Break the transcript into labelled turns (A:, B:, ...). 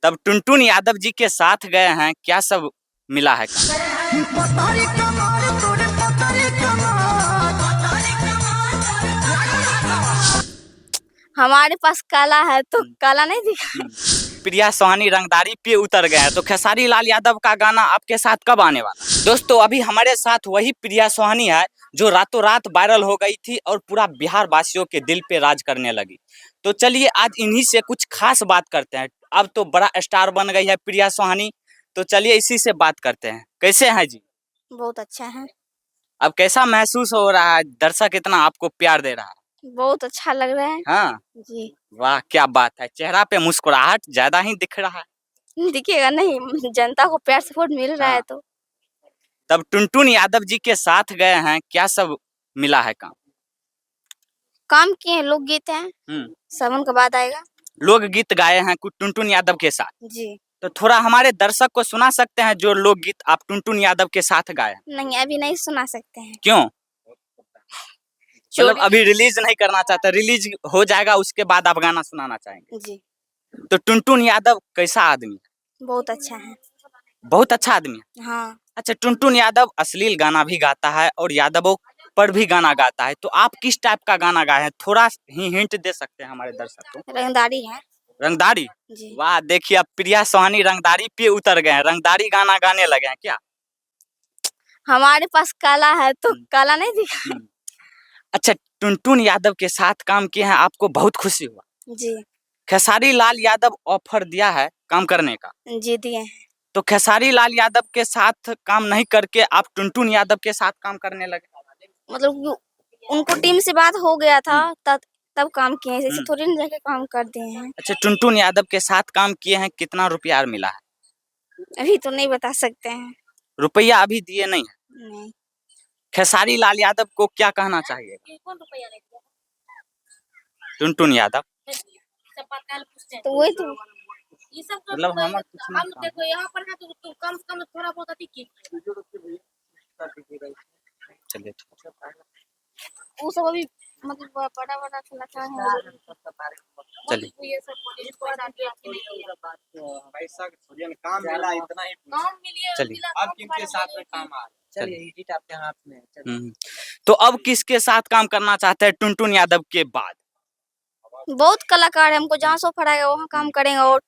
A: तब टुनटुन यादव जी के साथ गए हैं, क्या सब मिला है?
B: हमारे पास काला है तो काला नहीं दिखा।
A: प्रिया सोहानी रंगदारी पे उतर गए हैं, तो खेसारी लाल यादव का गाना आपके साथ कब आने वाला? दोस्तों अभी हमारे साथ वही प्रिया सोहानी है जो रातों रात वायरल हो गई थी और पूरा बिहार वासियों के दिल पे राज करने लगी। तो चलिए आज इन्हीं से कुछ खास बात करते हैं। अब तो बड़ा स्टार बन गई है प्रिया सोहानी, तो चलिए इसी से बात करते हैं। कैसे हैं जी?
B: बहुत अच्छा है।
A: अब कैसा महसूस हो रहा है, दर्शक इतना आपको प्यार दे रहा है?
B: बहुत अच्छा लग रहा है।
A: हाँ
B: जी।
A: वाह क्या बात है, चेहरा पे मुस्कुराहट ज्यादा ही दिख रहा है।
B: दिखेगा नहीं, जनता को प्यार सपोर्ट मिल रहा है तो।
A: तब टुनटुन यादव जी के साथ गए हैं, क्या सब मिला है काम?
B: काम किए हैं, लोकगीत हैं, सावन का बाद आएगा।
A: लोकगीत गाए हैं कुछ टुनटुन यादव के साथ।
B: जी।
A: तो थोड़ा हमारे दर्शक को सुना सकते हैं जो लोकगीत आप टुनटुन यादव के साथ गाए हैं?
B: नहीं अभी नहीं सुना सकते हैं।
A: क्यों? मतलब अभी रिलीज नहीं करना चाहते, रिलीज हो जाएगा उसके बाद आप गाना सुनाना चाहेंगे?
B: जी।
A: तो टुनटुन यादव कैसा आदमी है?
B: बहुत अच्छा है।
A: बहुत अच्छा आदमी है।
B: हाँ।
A: अच्छा, टुनटुन यादव अश्लील गाना भी गाता है और यादवों पर भी गाना गाता है, तो आप किस टाइप का गाना गाए हैं? थोड़ा ही हिंट दे सकते हैं हमारे दर्शक को?
B: रंगदारी है।
A: रंगदारी?
B: जी।
A: वाह देखिए अब प्रिया सोहानी रंगदारी पे उतर गए हैं, रंगदारी गाना गाने लगे हैं क्या?
B: हमारे पास काला है तो काला नहीं दिखा।
A: अच्छा, टुनटुन यादव के साथ काम किए हैं, आपको बहुत खुशी हुआ?
B: जी।
A: खेसारी लाल यादव ऑफर दिया है काम करने का?
B: जी दिए हैं।
A: तो खेसारी लाल यादव के साथ काम नहीं करके आप टुनटुन यादव के साथ काम करने लगे?
B: मतलब कि उनको टीम से बात हो गया था तब काम किए हैं, ऐसे थोड़ी ना जाके काम कर दिए हैं।
A: अच्छा, टुनटुन यादव के साथ काम किए हैं, कितना रुपया मिला है?
B: अभी तो नहीं बता सकते हैं।
A: रुपया अभी दिए नहीं है?
B: नहीं।
A: खेसारी लाल यादव को क्या कहना चाहिए टुनटुन यादव?
B: तो वही तो
C: ये सब
A: मतलब
C: हम देखो यहाँ पर है तो कम से कम थोड़ा बहुत अधिक की
A: चलिए
B: वो सब अभी मतलब बड़ा बड़ा कलाकार है।
A: चलिए
C: ये सब
D: काम मिला इतना ही।
C: काम मिलिए
A: चलिए
D: अब किनके साथ में काम आ चलिए एडिट आपके हाथ में है।
A: तो अब किसके साथ काम करना चाहते हैं टुनटुन यादव के बाद?
B: बहुत कलाकार है, हमको जहाँ सो फराएगा वहाँ काम करेंगे और